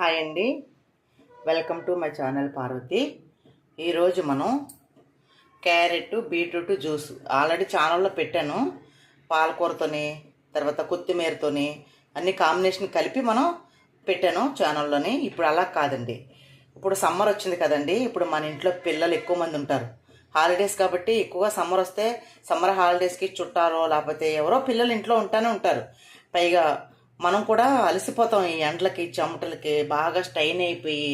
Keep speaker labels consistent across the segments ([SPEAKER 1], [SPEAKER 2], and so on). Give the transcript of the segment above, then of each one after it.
[SPEAKER 1] Hi అండి, welcome to my channel Parvati. ఈరోజు మనం క్యారెట్ బీట్రూట్ జ్యూస్ ఆల్రెడీ ఛానల్లో పెట్టాను. పాలకూరతోని తర్వాత కొత్తిమీరతోని అన్ని కాంబినేషన్ కలిపి మనం పెట్టాను ఛానల్లోని. ఇప్పుడు అలా కాదండి, ఇప్పుడు సమ్మర్ వచ్చింది కదండి. ఇప్పుడు మన ఇంట్లో పిల్లలు ఎక్కువ మంది ఉంటారు. హాలిడేస్ కాబట్టి ఎక్కువగా సమ్మర్ వస్తే సమ్మర్ హాలిడేస్కి చుట్టాలో లేకపోతే ఎవరో పిల్లలు ఇంట్లో ఉంటానే ఉంటారు. పైగా మనం కూడా అలసిపోతాం, ఈ ఎండలకి చెమటలకి బాగా స్ట్రైన్ అయిపోయి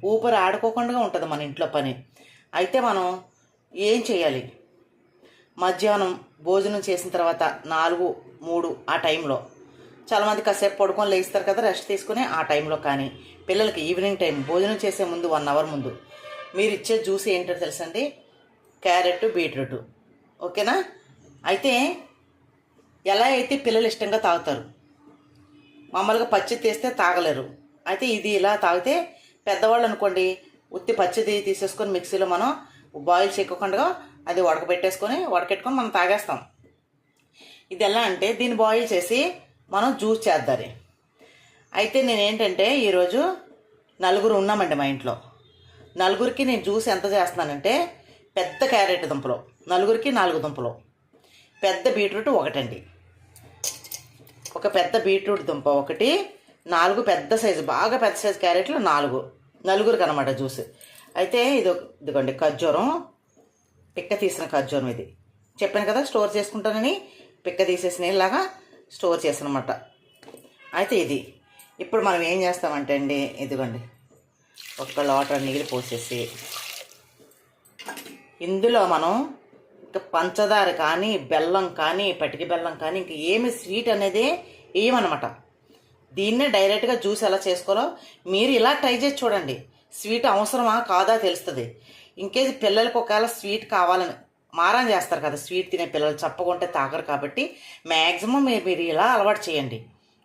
[SPEAKER 1] ఊపిరి ఆడుకోకుండా ఉంటుంది మన ఇంట్లో పని. అయితే మనం ఏం చేయాలి? మధ్యాహ్నం భోజనం చేసిన తర్వాత 4-3 ఆ టైంలో చాలామంది కాసేపు పడుకొని లేస్తారు కదా, రెస్ట్ తీసుకుని ఆ టైంలో కానీ పిల్లలకి ఈవినింగ్ టైం భోజనం చేసే ముందు 1 అవర్ ముందు మీరు ఇచ్చే జ్యూస్ ఏంటో తెలుసండి? Carrot beetroot. ఓకేనా? అయితే ఎలా అయితే పిల్లలు ఇష్టంగా తాగుతారు, మామూలుగా పచ్చి తీస్తే తాగలేరు. అయితే ఇది ఇలా తాగితే పెద్దవాళ్ళు అనుకోండి, ఉత్తి పచ్చిది తీసేసుకొని మిక్సీలో మనం బాయిల్ చేయకుండా అది ఉడకెట్టుకొని మనం తాగేస్తాం. ఇది ఎలా అంటే దీన్ని బాయిల్ చేసి మనం జ్యూస్ చేద్దాం. అయితే నేనేంటంటే ఈరోజు 4 ఉన్నామండి మా ఇంట్లో. 4కి నేను జ్యూస్ ఎంత చేస్తున్నానంటే, పెద్ద క్యారెట్ దుంపలు 4కి 4 దుంపలు, పెద్ద బీట్రూట్ ఒకటండి, ఒక పెద్ద బీట్రూట్ దుంప ఒకటి, 4 పెద్ద సైజు బాగా పెద్ద సైజు క్యారెట్లు 4 అనమాట జ్యూస్. అయితే ఇదిగోండి ఖర్జూరం, పిక్క తీసిన ఖర్జూరం. ఇది చెప్పాను కదా స్టోర్ చేసుకుంటానని, పిక్క తీసేసిన ఇలాగా స్టోర్ చేసానమాట. అయితే ఇది ఇప్పుడు మనం ఏం చేస్తామంటే అండి, ఇదిగోండి ఒక లోటర్ నీళ్ళు పోసేసి ఇందులో మనం పంచదార కానీ బెల్లం కానీ పటికి బెల్లం కానీ ఇంక ఏమి స్వీట్ అనేది వేయమన్నమాట. దీన్నే డైరెక్ట్గా జ్యూస్ ఎలా చేసుకోవాలో మీరు ఇలా ట్రై చేసి చూడండి. స్వీట్ అవసరమా కాదా తెలుస్తుంది. ఇంకేసి పిల్లలకి ఒకవేళ స్వీట్ కావాలని మారం చేస్తారు కదా, స్వీట్ తినే పిల్లలు చప్పకుంటే తాగరు. కాబట్టి మ్యాక్సిమం మీరు ఇలా అలవాటు చేయండి.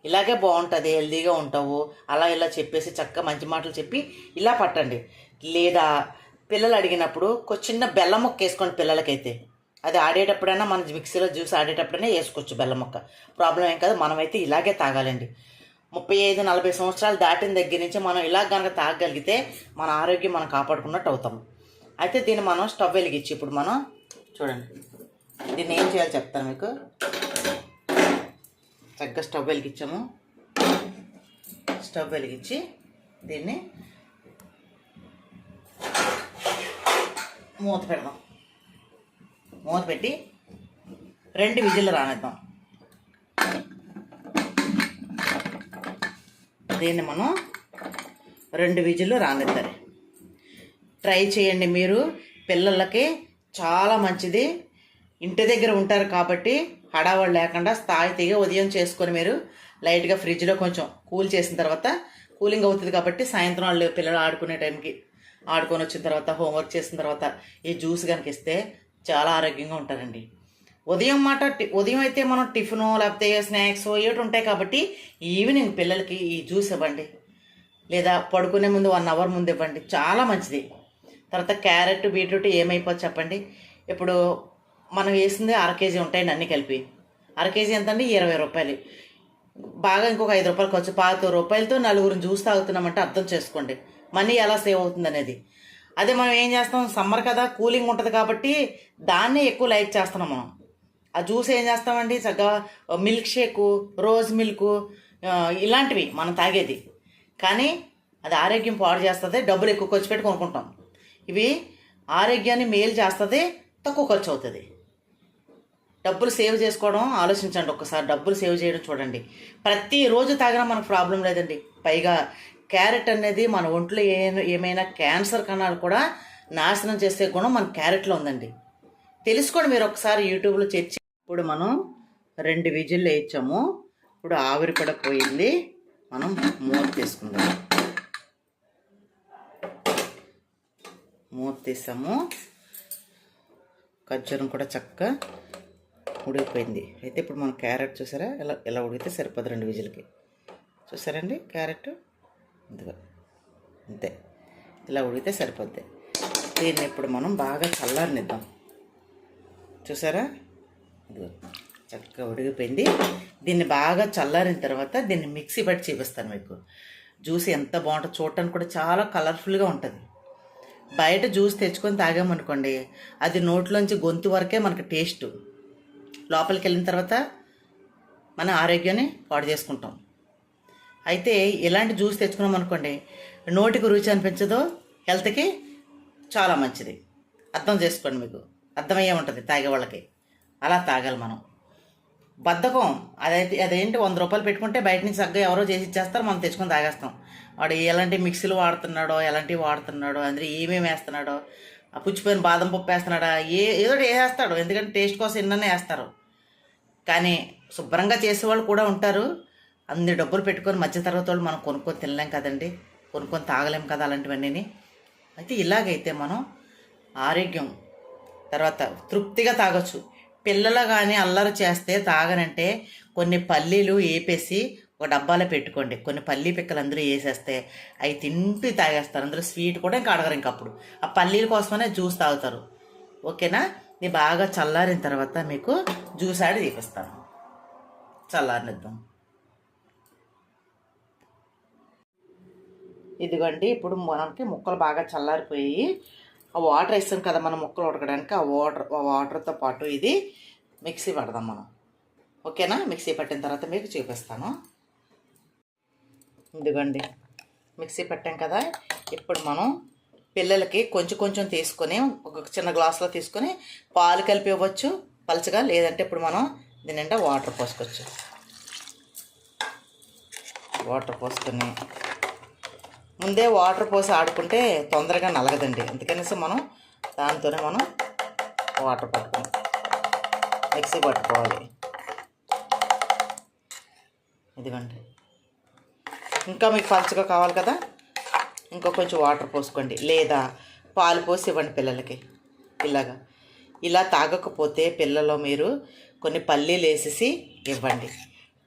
[SPEAKER 1] ఇలాగే బాగుంటుంది, హెల్దీగా ఉంటావు అలా ఇలా చెప్పేసి చక్కగా మంచి మాటలు చెప్పి ఇలా పట్టండి. లేదా పిల్లలు అడిగినప్పుడు చిన్న బెల్లం ముక్క వేసుకోండి. పిల్లలకైతే అది ఆడేటప్పుడైనా మన మిక్సీలో జ్యూస్ ఆడేటప్పుడైనా వేసుకోవచ్చు బెల్లం ముక్క, ప్రాబ్లం ఏం కాదు. మనమైతే ఇలాగే తాగాలండి. 35-40 సంవత్సరాలు దాటిన దగ్గర నుంచి మనం ఇలా కనుక తాగగలిగితే మన ఆరోగ్యం మనం కాపాడుకున్నట్టు అవుతాము. అయితే దీన్ని మనం స్టవ్ వెలిగించి ఇప్పుడు మనం చూడండి, దీన్ని ఏం చేయాలో చెప్తాను మీకు. చక్కగా స్టవ్ వెలిగించాము. స్టవ్ వెలిగించి దీన్ని మూత పెడదాం. మూత పెట్టి 2 విజిల్లు రానిద్దాం. దీన్ని మనం 2 విజిల్లు రానిద్దాం. ట్రై చేయండి మీరు, పిల్లలకి చాలా మంచిది. ఇంటి దగ్గర ఉంటారు కాబట్టి హడావడి లేకుండా స్థాయిగా ఉదయం చేసుకొని మీరు లైట్గా ఫ్రిడ్జ్లో కొంచెం కూల్ చేసిన తర్వాత, కూలింగ్ అవుతుంది కాబట్టి సాయంత్రం వాళ్ళు పిల్లలు ఆడుకునే టైంకి ఆడుకొని వచ్చిన తర్వాత హోంవర్క్ చేసిన తర్వాత ఈ జ్యూస్ కనుక ఇస్తే చాలా ఆరోగ్యంగా ఉంటారండి. ఉదయం అయితే మనం టిఫిను లేకపోతే స్నాక్స్ ఏటి ఉంటాయి కాబట్టి ఈవినింగ్ పిల్లలకి ఈ జ్యూస్ ఇవ్వండి. లేదా పడుకునే ముందు 1 అవర్ ముందు ఇవ్వండి, చాలా మంచిది. తర్వాత క్యారెట్ బీట్రూట్ ఏమైపోతుంది చెప్పండి. ఇప్పుడు మనం వేసింది 1/2 కేజీ ఉంటాయండి అన్నీ కలిపి. 1/2 కేజీ ఎంత అండి? 20 రూపాయలు. బాగా ఇంకొక 5 రూపాయలు ఖర్చు, 25 రూపాయలతో 4 జ్యూస్ తాగుతున్నామంటే అర్థం చేసుకోండి మనీ ఎలా సేవ్ అవుతుంది అనేది. అదే మనం ఏం చేస్తాం, సమ్మర్ కదా కూలింగ్ ఉంటుంది కాబట్టి దాన్నే ఎక్కువ లైక్ చేస్తున్నాం మనం. ఆ జ్యూస్ ఏం చేస్తామండి, చక్కగా మిల్క్ షేకు, రోజ్ మిల్క్ ఇలాంటివి మనం తాగేది. కానీ అది ఆరోగ్యం పాడు చేస్తుంది, డబ్బులు ఎక్కువ ఖర్చు పెట్టి కొనుక్కుంటాం. ఇవి ఆరోగ్యాన్ని మేలు చేస్తుంది, తక్కువ ఖర్చు అవుతుంది. డబ్బులు సేవ్ చేసుకోవడం ఆలోచించండి ఒకసారి, డబ్బులు సేవ్ చేయడం చూడండి. ప్రతిరోజు తాగినా మనకు ప్రాబ్లం లేదండి. పైగా క్యారెట్ అనేది మన ఒంట్లో ఏమైనా క్యాన్సర్ కణాలు కూడా నాశనం చేసే గుణం మన క్యారెట్లో ఉందండి. తెలుసుకోండి మీరు ఒకసారి యూట్యూబ్లో చర్చి. ఇప్పుడు మనం 2 విజిల్లు వేయించాము. ఇప్పుడు ఆవిరి కూడా పోయింది. మనం మూత తీసుకుందాం. మూత తీసాము. ఖర్జూరం కూడా చక్కగా ఉడికిపోయింది. అయితే ఇప్పుడు మనం క్యారెట్ చూసారా, ఇలా ఉడికితే సరిపోదు 2 విజిల్కి. చూసారండి క్యారెట్ ఇదిగో అంతే, ఇలా ఉడికితే సరిపోద్ది. దీన్ని ఇప్పుడు మనం బాగా చల్లారనిద్దాం. చూసారా ఇదిగో చక్కగా ఉడికిపోయింది. దీన్ని బాగా చల్లారిన తర్వాత దీన్ని మిక్సీ పట్టి చూపిస్తాను మీకు. జ్యూస్ ఎంత బాగుంటుందో, చూడటానికి కూడా చాలా కలర్ఫుల్గా ఉంటుంది. బయట జ్యూస్ తెచ్చుకొని తాగామనుకోండి, అది నోట్లోంచి గొంతు వరకే మనకు టేస్ట్, లోపలికి వెళ్ళిన తర్వాత మన ఆరోగ్యాన్ని పాడు చేసుకుంటాం. అయితే ఇలాంటి జ్యూస్ తెచ్చుకున్నాం అనుకోండి, నోటికి రుచి అనిపించదో, హెల్త్కి చాలా మంచిది. అర్థం చేసుకోండి, మీకు అర్థమయ్యే ఉంటుంది తాగే వాళ్ళకి. అలా తాగాలి మనం. బద్ధకం అదేంటి 100 రూపాయలు పెట్టుకుంటే బయట నుంచి చక్కగా ఎవరో చేసి ఇచ్చేస్తారు, మనం తెచ్చుకొని తాగేస్తాం. వాడు ఎలాంటి మిక్సీలు వాడుతున్నాడో, ఎలాంటివి వాడుతున్నాడో, అందులో ఏమేమి వేస్తున్నాడో, ఆ పుచ్చిపోయిన బాదం పప్పు వేస్తున్నాడా, ఏదో వేసేస్తాడు. ఎందుకంటే టేస్ట్ కోసం ఎన్ననే వేస్తారు. కానీ శుభ్రంగా చేసేవాళ్ళు కూడా ఉంటారు. అన్ని డబ్బులు పెట్టుకొని మధ్యతరగతి వాళ్ళు మనం కొనుక్కొని తినలేం కదండి, కొనుక్కొని తాగలేం కదా అలాంటివన్నీ. అయితే ఇలాగైతే మనం ఆరోగ్యం తర్వాత తృప్తిగా తాగొచ్చు. పిల్లలు కానీ అల్లరి చేస్తే తాగనంటే కొన్ని పల్లీలు వేపేసి ఒక డబ్బాలో పెట్టుకోండి. కొన్ని పల్లీ పిక్కలు అందులో వేసేస్తే అవి తింటూ తాగేస్తారు. అందులో స్వీట్ కూడా ఇంకా అడగరు. ఇంకప్పుడు ఆ పల్లీల కోసమనే జ్యూస్ తాగుతారు. ఓకేనా? ఇది బాగా చల్లారిన తర్వాత మీకు జ్యూస్ ఆడి తీపిస్తాను. చల్లారనిద్దాం. ఇదిగోండి, ఇప్పుడు మనకి ముక్కలు బాగా చల్లారిపోయి ఆ వాటర్ వేస్తాం కదా మనం ముక్కలు ఉడకడానికి, ఆ వాటర్తో పాటు ఇది మిక్సీ పడదాం మనం. ఓకేనా? మిక్సీ పట్టిన తర్వాత మీకు చూపిస్తాను. ఇదిగోండి, మిక్సీ పట్టాం కదా. ఇప్పుడు మనం పిల్లలకి కొంచెం కొంచెం తీసుకొని ఒక చిన్న గ్లాసులో తీసుకొని పాలు కలిపి ఇవ్వచ్చు పలుచగా, లేదంటే ఇప్పుడు మనం దీని నిండా వాటర్ పోసుకోవచ్చు. వాటర్ పోసుకొని ముందే వాటర్ పోసి ఆడుకుంటే తొందరగా నలగదండి. అందుకనేసి మనం దాంతోనే మనం వాటర్ పట్టుకోవాలి, మిక్సీ పట్టుకోవాలి. ఇదిగోండి, ఇంకా మీకు పలుచగా కావాలి కదా, ఇంకో కొంచెం వాటర్ పోసుకోండి, లేదా పాలు పోసి ఇవ్వండి పిల్లలకి. ఇలా తాగకపోతే పిల్లలు మీరు కొన్ని పల్లీలు వేసేసి ఇవ్వండి.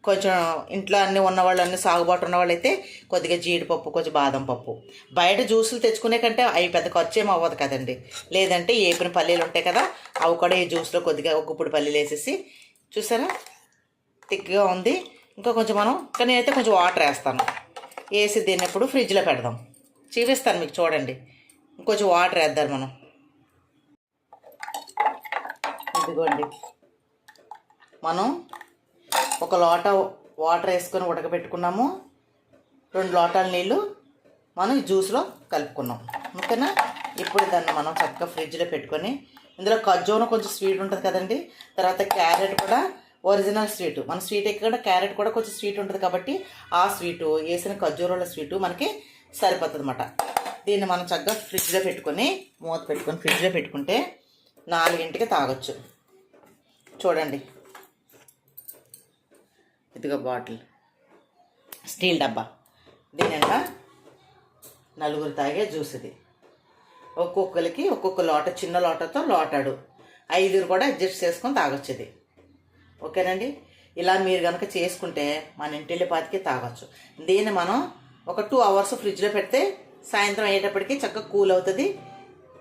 [SPEAKER 1] కొంచెం ఇంట్లో అన్నీ ఉన్నవాళ్ళు, అన్నీ సాగుబాటు ఉన్నవాళ్ళు అయితే కొద్దిగా జీడిపప్పు, కొంచెం బాదం పప్పు. బయట జ్యూసులు తెచ్చుకునే కంటే అవి పెద్ద ఖర్చు ఏమి అవ్వదు కదండి. లేదంటే ఏపిన పల్లీలు ఉంటాయి కదా, అవి కూడా ఈ జ్యూస్లో కొద్దిగా ఒక గుప్పుడు పల్లీలు వేసేసి, చూసారా థిక్గా ఉంది. ఇంకా కొంచెం కానీ నేనైతే కొంచెం వాటర్ వేస్తాను. వేసి దీన్ని ఇప్పుడు ఫ్రిడ్జ్లో పెడదాం. చూపిస్తాను మీకు, చూడండి. ఇంకొంచెం వాటర్ వేద్దాం మనం. ఇదిగోండి, మనం ఒక లోటా వాటర్ వేసుకొని ఉడకబెట్టుకున్నాము. 2 లోటాల నీళ్ళు మనం ఈ జ్యూస్లో కలుపుకున్నాం. ఓకేనా? ఇప్పుడు దాన్ని మనం చక్కగా ఫ్రిడ్జ్లో పెట్టుకొని, ఇందులో ఖర్జూరం కొంచెం స్వీట్ ఉంటుంది కదండి, తర్వాత క్యారెట్ కూడా ఒరిజినల్ స్వీటు. మన స్వీట్ ఎక్కడ క్యారెట్ కూడా కొంచెం స్వీట్ ఉంటుంది కాబట్టి ఆ స్వీటు వేసిన ఖర్జూరాల స్వీటు మనకి సరిపోతుంది అన్నమాట. దీన్ని మనం చక్కగా ఫ్రిడ్జ్లో పెట్టుకొని, మూత పెట్టుకొని ఫ్రిడ్జ్లో పెట్టుకుంటే 4ంటికి తాగొచ్చు. చూడండి, ఇదిగో బాటిల్, స్టీల్ డబ్బా. దీనిండా 4 తాగే జ్యూస్ ఇది. ఒక్కొక్కరికి ఒక్కొక్క లోట, చిన్న లోటతో లోటాడు 5 కూడా అడ్జస్ట్ చేసుకొని తాగొచ్చు ఇది. ఓకేనండి? ఇలా మీరు కనుక చేసుకుంటే మన ఇంటిల్లిపాతికి తాగొచ్చు. దీన్ని మనం ఒక 2 అవర్స్ ఫ్రిడ్జ్లో పెడితే సాయంత్రం అయ్యేటప్పటికి చక్కగా కూల్ అవుతుంది.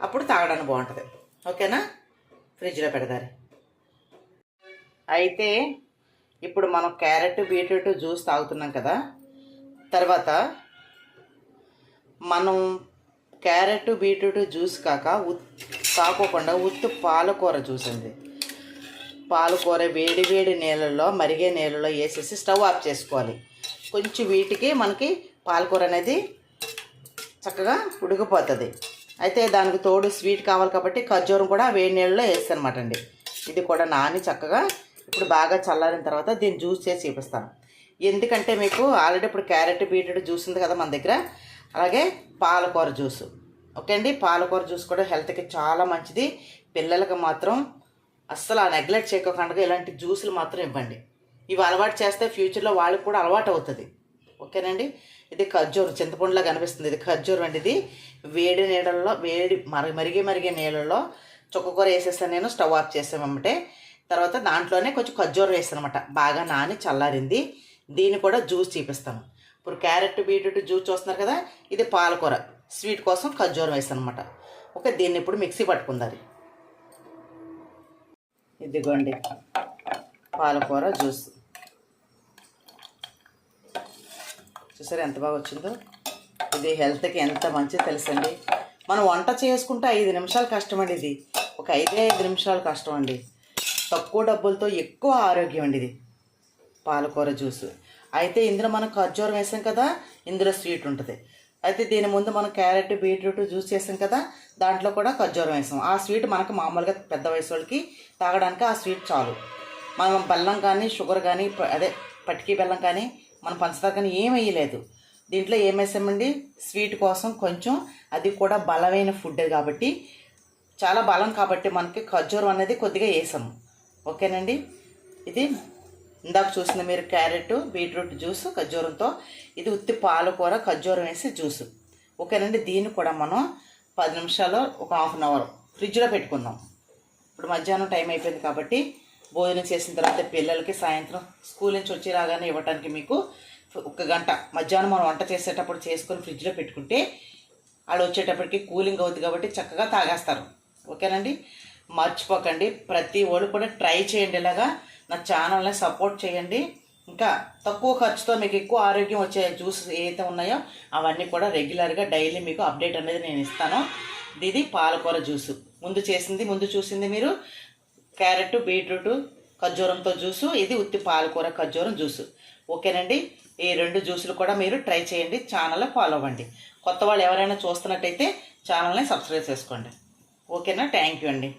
[SPEAKER 1] అప్పుడు తాగడానికి బాగుంటుంది. ఓకేనా? ఫ్రిడ్జ్లో పెడతారు. అయితే ఇప్పుడు మనం క్యారెట్, బీట్రూట్ జ్యూస్ తాగుతున్నాం కదా. తర్వాత మనం క్యారెట్, బీట్రూట్ జ్యూస్ కాకోకుండా ఉత్తు పాలకూర జ్యూస్ అండి. పాలకూర వేడి వేడి నీళ్ళల్లో, మరిగే నీళ్ళలో వేసేసి స్టవ్ ఆఫ్ చేసుకోవాలి. కొంచెం వీటికి మనకి పాలకూర అనేది చక్కగా ఉడికిపోతుంది. అయితే దానికి తోడు స్వీట్ కావాలి కాబట్టి ఖర్జూరం కూడా వేడి నీళ్ళలో వేస్తానమాట అండి. ఇది కూడా నాని చక్కగా ఇప్పుడు బాగా చల్లారిన తర్వాత దీన్ని జ్యూస్ చేసి చూపిస్తాను. ఎందుకంటే మీకు ఆల్రెడీ ఇప్పుడు క్యారెట్, బీట్రూట్ జ్యూస్ ఉంది కదా మన దగ్గర, అలాగే పాలకూర జ్యూసు. ఓకే అండి? పాలకూర జ్యూస్ కూడా హెల్త్కి చాలా మంచిది. పిల్లలకు మాత్రం అస్సలు నెగ్లెక్ట్ చేయకుండా ఇలాంటి జ్యూసులు మాత్రం ఇవ్వండి. ఇవి అలవాటు చేస్తే ఫ్యూచర్లో వాళ్ళకి కూడా అలవాటు అవుతుంది. ఓకేనండి? ఇది ఖర్జూరం, చింతపండులా కనిపిస్తుంది. ఇది ఖర్జూరం అండి. ఇది వేడి నీళ్ళల్లో, మరిగే నీళ్ళల్లో చుక్కకూర వేసేస్తాను నేను. స్టవ్ ఆఫ్ చేసామంటే తర్వాత దాంట్లోనే కొంచెం ఖర్జూరం వేస్తాను అనమాట. బాగా నాని చల్లారింది. దీన్ని కూడా జ్యూస్ చూపిస్తాను. ఇప్పుడు క్యారెట్, బీట్రూట్ జ్యూస్ చూస్తున్నారు కదా, ఇది పాలకూర స్వీట్ కోసం ఖర్జూరం వేస్తాను అనమాట. ఓకే, దీన్ని ఇప్పుడు మిక్సీ పట్టుకుందాలి. ఇదిగోండి పాలకూర జ్యూస్ చూసారా ఎంత బాగా వచ్చిందో. ఇది హెల్త్కి ఎంత మంచిది తెలుసండి. మనం వంట చేసుకుంటే 5 నిమిషాలు కష్టం అండి. ఇది ఒక 5 నిమిషాలు కష్టం అండి. తక్కువ డబ్బులతో ఎక్కువ ఆరోగ్యం అండి ఇది పాలకూర జ్యూసు. అయితే ఇందులో మనం ఖర్జూరం వేసాం కదా, ఇందులో స్వీట్ ఉంటుంది. అయితే దీని ముందు మనం క్యారెట్ బీట్రూట్ జ్యూస్ చేసాం కదా, దాంట్లో కూడా ఖర్జూరం వేసాం. ఆ స్వీట్ మనకు మామూలుగా పెద్ద వయసు వాళ్ళకి తాగడానికి ఆ స్వీట్ చాలు. మనం బెల్లం కానీ షుగర్ కానీ అదే పటికీ బెల్లం కానీ మనం పంచదార కానీ ఏం వేయలేదు. దీంట్లో ఏం వేసామండి, స్వీట్ కోసం కొంచెం, అది కూడా బలమైన ఫుడ్ కాబట్టి, చాలా బలం కాబట్టి మనకి ఖర్జూరం అనేది కొద్దిగా వేసాము. ఓకేనండి. ఇది ఇందాక చూసింది మీరు క్యారెట్ బీట్రూట్ జ్యూస్ ఖర్జూరంతో. ఇది ఉత్తి పాలకూర ఖర్జూరం వేసి జ్యూసు. ఓకేనండి. దీన్ని కూడా మనం 10 నిమిషాలు ఒక హాఫ్ అన్ అవర్ ఫ్రిడ్జ్లో పెట్టుకుందాం. ఇప్పుడు మధ్యాహ్నం టైం అయిపోయింది కాబట్టి భోజనం చేసిన తర్వాత పిల్లలకి సాయంత్రం స్కూల్ నుంచి వచ్చి రాగానే ఇవ్వడానికి మీకు 1 గంట మధ్యాహ్నం మనం వంట చేసేటప్పుడు చేసుకొని ఫ్రిడ్జ్లో పెట్టుకుంటే వాళ్ళు వచ్చేటప్పటికి కూలింగ్ అవుతుంది కాబట్టి చక్కగా తాగేస్తారు. ఓకేనండి. మర్చిపోకండి, ప్రతి వాళ్ళు కూడా ట్రై చేయండి. ఇలాగా నా ఛానల్ని సపోర్ట్ చేయండి. ఇంకా తక్కువ ఖర్చుతో మీకు ఎక్కువ ఆరోగ్యం వచ్చే జ్యూస్ ఏవైతే ఉన్నాయో అవన్నీ కూడా రెగ్యులర్గా డైలీ మీకు అప్డేట్ అనేది నేను ఇస్తాను. ఇది పాలకూర జ్యూసు. ముందు చూసింది మీరు క్యారెట్ బీట్రూట్ ఖర్జూరంతో జ్యూసు. ఇది ఉత్తి పాలకూర ఖర్జూరం జ్యూసు. ఓకేనండి. ఈ 2 జ్యూసులు కూడా మీరు ట్రై చేయండి. ఛానల్లో ఫాలో అవ్వండి. కొత్త వాళ్ళు ఎవరైనా చూస్తున్నట్టయితే ఛానల్ని సబ్స్క్రైబ్ చేసుకోండి. ఓకేనా. థ్యాంక్ యూ అండి.